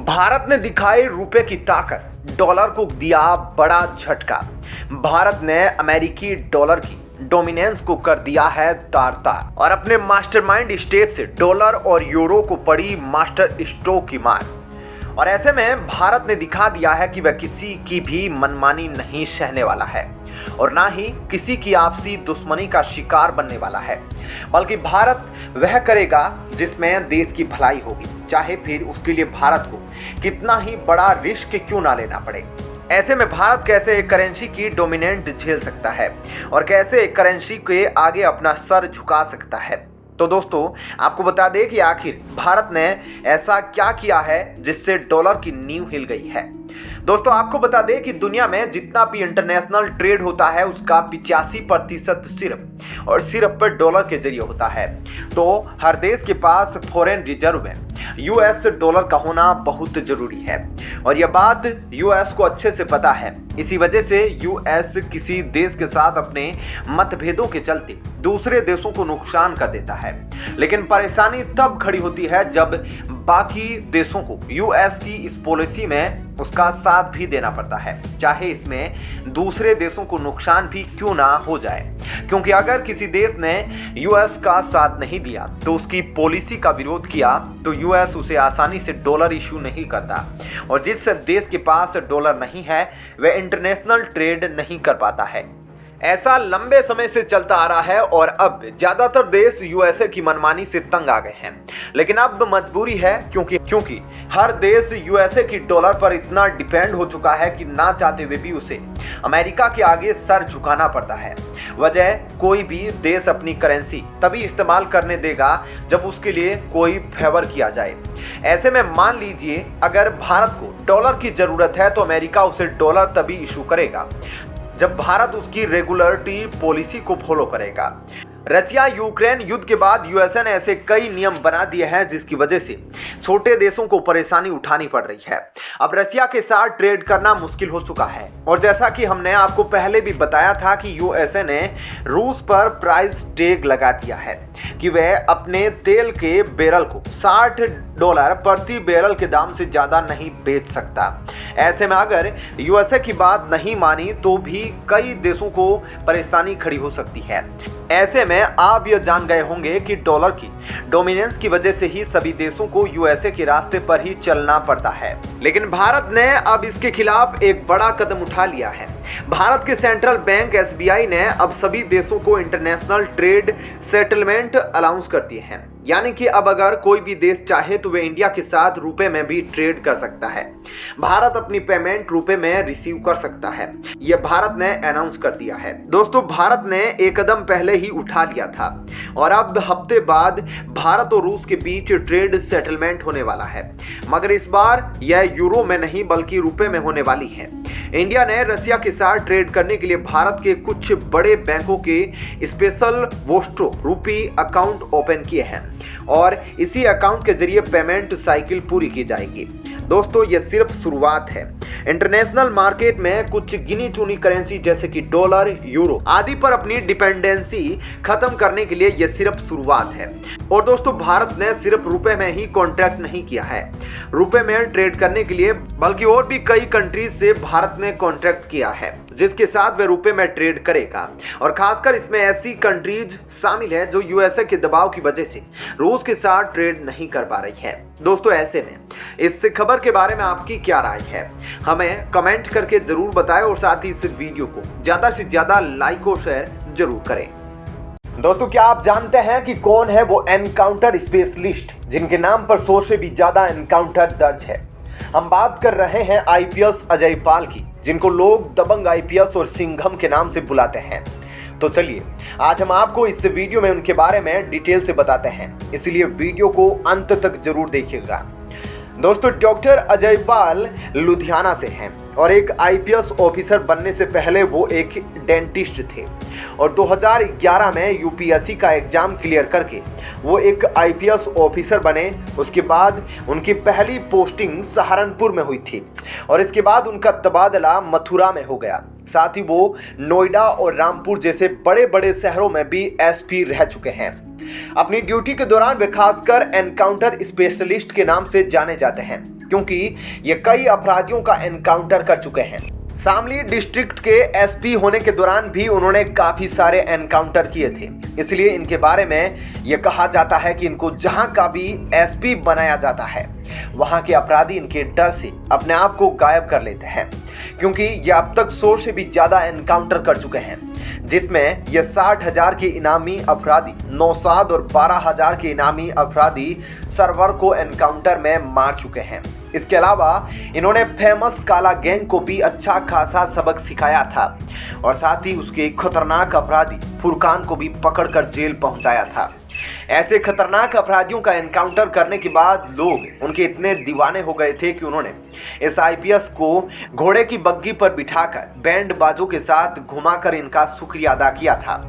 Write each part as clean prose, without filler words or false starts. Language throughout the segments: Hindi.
भारत ने दिखाई रुपए की ताकत, डॉलर को दिया बड़ा झटका। भारत ने अमेरिकी डॉलर की डोमिनेंस को कर दिया है तार-तार और अपने मास्टरमाइंड स्टेप से डॉलर और यूरो को पड़ी मास्टर स्ट्रोक की मार। और ऐसे में भारत ने दिखा दिया है कि वह किसी की भी मनमानी नहीं सहने वाला है और ना ही किसी की आपसी दुश्मनी का शिकार बनने वाला है, बल्कि भारत वह करेगा जिसमें देश की भलाई होगी, चाहे फिर उसके लिए भारत को कितना ही बड़ा रिस्क क्यों ना लेना पड़े। ऐसे में भारत कैसे एक करेंसी की डोमिनेंट झेल सकता है और कैसे एक करेंसी के आगे अपना सर झुका सकता है। तो दोस्तों, आपको बता दें कि आखिर भारत ने ऐसा क्या किया है जिससे डॉलर की नींव हिल गई है। दोस्तों, आपको बता दें कि दुनिया में जितना भी इंटरनेशनल ट्रेड होता है उसका 85% सिर्फ पर डॉलर के जरिए होता है। तो हर देश के पास फॉरेन रिजर्व में यूएस डॉलर का होना बहुत जरूरी है और यह बात यूएस को अच्छे से पता है। इसी वजह से यूएस किसी देश के साथ अपने मतभेदों के चलते दूसरे देशों को नुकसान कर देता है, लेकिन परेशानी तब खड़ी होती है जब बाकी देशों को यूएस की इस पॉलिसी में उसका साथ भी देना पड़ता है, चाहे इसमें दूसरे देशों को नुकसान भी क्यों ना हो जाए। क्योंकि अगर किसी देश ने यूएस का साथ नहीं दिया तो उसकी पॉलिसी का विरोध किया तो यूएस उसे आसानी से डॉलर इशू नहीं करता और जिस देश के पास डॉलर नहीं है वह इंटरनेशनल ट्रेड नहीं कर पाता है। ऐसा लंबे समय से चलता आ रहा है और अब ज्यादातर देश यूएसए की मनमानी से तंग आ गए हैं, लेकिन अब मजबूरी है क्योंकि हर देश यूएसए की डॉलर पर इतना डिपेंड हो चुका है कि ना चाहते हुए भी उसे अमेरिका के आगे सर झुकाना पड़ता है। वजह, कोई भी देश अपनी करेंसी तभी इस्तेमाल करने देगा जब उसके लिए कोई फेवर किया जाए। ऐसे में मान लीजिए अगर भारत को डॉलर की जरूरत है तो अमेरिका उसे डॉलर तभी इशू करेगा जब भारत उसकी रेगुलरिटी पॉलिसी को फॉलो करेगा। रशिया यूक्रेन युद्ध के बाद यूएसए ने ऐसे कई नियम बना दिए हैं जिसकी वजह से छोटे देशों को परेशानी उठानी पड़ रही है। अब रशिया के साथ ट्रेड करना मुश्किल हो चुका है और जैसा कि हमने आपको पहले भी बताया था कि यूएसए ने रूस पर प्राइस टैग लगा दिया है कि वह अपने तेल के बैरल को $60 प्रति बैरल के दाम से ज़्यादा नहीं बेच सकता। ऐसे में अगर यूएसए की बात नहीं मानी तो भी कई देशों को परेशानी खड़ी हो सकती है। ऐसे में आप यह जान गए होंगे कि डॉलर की डोमिनेंस की वजह से ही सभी देशों को यूएसए के रास्ते पर ही चलना पड़ता है, लेकिन भारत ने अब इसके खिलाफ एक बड़ा कदम उठा लिया है। भारत के सेंट्रल बैंक एसबीआई ने अब सभी देशों को इंटरनेशनल ट्रेड सेटलमेंट अलाउंस कर दिए हैं, यानी कि अब अगर कोई भी देश चाहे तो वह इंडिया के साथ रुपए में भी ट्रेड कर सकता है। भारत अपनी पेमेंट रुपए में रिसीव कर सकता है, यह भारत ने अनाउंस कर दिया है। दोस्तों, भारत ने एक कदम पहले ही उठा लिया था और अब हफ्ते बाद भारत और रूस के बीच ट्रेड सेटलमेंट होने वाला है, मगर इस बार यह यूरो में नहीं बल्कि रुपए में होने वाली है। इंडिया ने रशिया के साथ ट्रेड करने के लिए भारत के कुछ बड़े बैंकों के स्पेशल वोस्ट्रो रुपी अकाउंट ओपन किए हैं और इसी अकाउंट के जरिए पेमेंट साइकिल पूरी की जाएगी। दोस्तों, यह सिर्फ शुरुआत है। इंटरनेशनल मार्केट में कुछ गिनी चुनी करेंसी जैसे कि डॉलर, यूरो आदि पर अपनी डिपेंडेंसी खत्म करने के लिए यह सिर्फ शुरुआत है। और दोस्तों, भारत ने सिर्फ रुपए में ही कॉन्ट्रैक्ट नहीं किया है रुपए में ट्रेड करने के लिए, बल्कि और भी कई कंट्रीज से भारत ने कॉन्ट्रैक्ट किया है जिसके साथ वह रुपए में ट्रेड करेगा। और खासकर इसमें ऐसी कंट्रीज शामिल है जो यूएसए के दबाव की वजह से रूस के साथ ट्रेड नहीं कर पा रही है। दोस्तों, ऐसे में इस खबर के बारे में आपकी क्या राय है, हमें कमेंट करके जरूर बताएं और साथ ही इस वीडियो को ज्यादा से ज्यादा लाइक और शेयर जरूर करें। दोस्तों, क्या आप जानते हैं कि कौन है वो एनकाउंटर स्पेशलिस्ट जिनके नाम पर 100 से भी ज्यादा एनकाउंटर दर्ज है? हम बात कर रहे हैं आईपीएस अजय पाल की, जिनको लोग दबंग आईपीएस और सिंघम के नाम से बुलाते हैं। तो चलिए आज हम आपको इस वीडियो में उनके बारे में डिटेल से बताते हैं, इसलिए वीडियो को अंत तक जरूर देखिएगा। दोस्तों, डॉक्टर अजय पाल लुधियाना से हैं और एक आईपीएस ऑफिसर बनने से पहले वो एक डेंटिस्ट थे और 2011 में यूपीएससी का एग्जाम क्लियर करके वो एक आईपीएस ऑफिसर बने। उसके बाद उनकी पहली पोस्टिंग सहारनपुर में हुई थी और इसके बाद उनका तबादला मथुरा में हो गया। साथ ही वो नोएडा और रामपुर जैसे बड़े बड़े शहरों में भी एसपी रह चुके हैं। अपनी ड्यूटी के दौरान वे खासकर एनकाउंटर स्पेशलिस्ट के नाम से जाने जाते हैं। क्योंकि ये कई अपराधियों का एनकाउंटर कर चुके हैं। शामली डिस्ट्रिक्ट के एसपी होने के दौरान भी उन्होंने काफी सारे एनकाउंटर किए थे, इसलिए इनके बारे में यह कहा जाता है कि इनको जहां का भी एसपी बनाया जाता है वहां के अपराधी इनके डर से अपने आप को गायब कर लेते हैं, क्योंकि ये अब तक 100 से भी ज्यादा एनकाउंटर कर चुके हैं, जिसमें ये 60,000 के इनामी अपराधी नौशाद और 12,000 के इनामी अपराधी सरवर को एनकाउंटर में मार चुके हैं। इसके अलावा इन्होंने फेमस काला गैंग को भी अच्छा खासा सबक सिखाया था और साथ ही उसके खतरनाक अपराधी फुरकान को भी पकड़कर जेल पहुंचाया था। ऐसे खतरनाक अपराधियों का एनकाउंटर करने के बाद लोग उनके इतने दीवाने हो गए थे कि उन्होंने इस आईपीएस को घोड़े की बग्गी पर बिठाकर बैंड बाजों के साथ घुमाकर इनका शुक्रिया अदा किया था।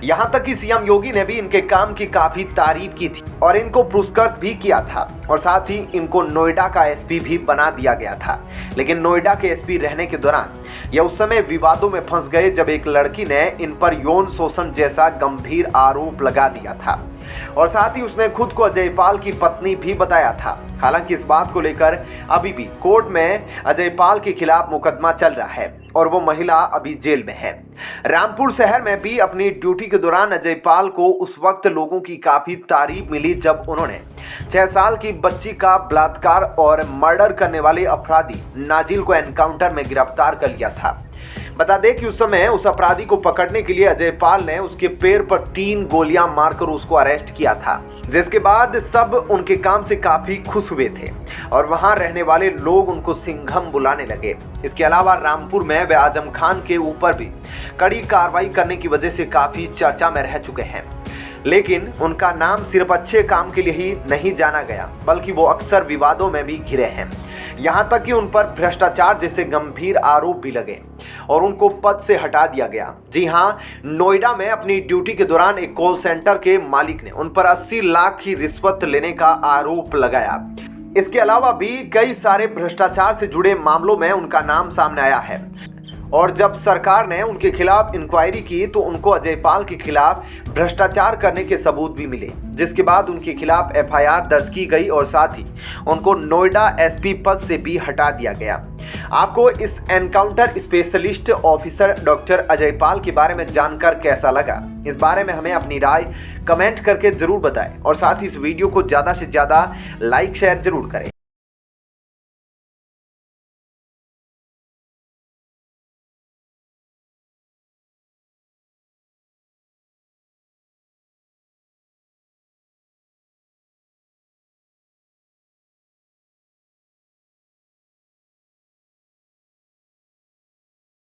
यहाँ तक कि सीएम योगी ने भी इनके काम की काफी तारीफ की थी और इनको पुरस्कृत भी किया था और साथ ही इनको नोएडा का एसपी भी बना दिया गया था। लेकिन नोएडा के एसपी रहने के दौरान ये उस समय विवादों में फंस गए जब एक लड़की ने इन पर यौन शोषण जैसा गंभीर आरोप लगा दिया था और साथ ही उसने खुद को अजयपाल की पत्नी भी बताया था। हालांकि इस बात को लेकर अभी भी कोर्ट में अजयपाल के खिलाफ मुकदमा चल रहा है और वो महिला अभी जेल में है। रामपुर शहर में भी अपनी ड्यूटी के दौरान अजयपाल को उस वक्त लोगों की काफी तारीफ मिली जब उन्होंने 6 साल की बच्ची का बलात्कार और मर्डर करने वाले अपराधी नाजिल को एनकाउंटर में गिरफ्तार कर लिया था। बता दें कि उस समय उस अपराधी को पकड़ने के लिए अजयपाल ने उसके पैर पर 3 गोलियां मारकर उसको अरेस्ट किया था, जिसके बाद सब उनके काम से काफी खुश हुए थे और वहां रहने वाले लोग उनको सिंघम बुलाने लगे। इसके अलावा रामपुर में वे आजम खान के ऊपर भी कड़ी कार्रवाई करने की वजह से काफी चर्चा में रह चुके हैं, लेकिन उनका नाम सिर्फ अच्छे काम के लिए ही नहीं जाना गया बल्कि वो अक्सर विवादों में भी घिरे हैं। यहाँ तक कि उन पर भ्रष्टाचार जैसे गंभीर आरोप भी लगे और उनको पद से हटा दिया गया। जी हाँ, नोएडा में अपनी ड्यूटी के दौरान एक कॉल सेंटर के मालिक ने उन पर 80 लाख की रिश्वत लेने का आरोप लगाया। इसके अलावा भी कई सारे भ्रष्टाचार से जुड़े मामलों में उनका नाम सामने आया है और जब सरकार ने उनके खिलाफ इंक्वायरी की तो उनको अजयपाल के खिलाफ भ्रष्टाचार करने के सबूत भी मिले, जिसके बाद उनके खिलाफ एफआईआर दर्ज की गई और साथ ही उनको नोएडा एसपी पद से भी हटा दिया गया। आपको इस encounter specialist officer doctor Ajaypal के बारे में जानकर कैसा लगा? इस बारे में हमें अपनी राय कमेंट करके जरूर बताएं और साथ ही इस वीडियो को ज़्यादा से ज़्यादा लाइक शेयर जरूर करें।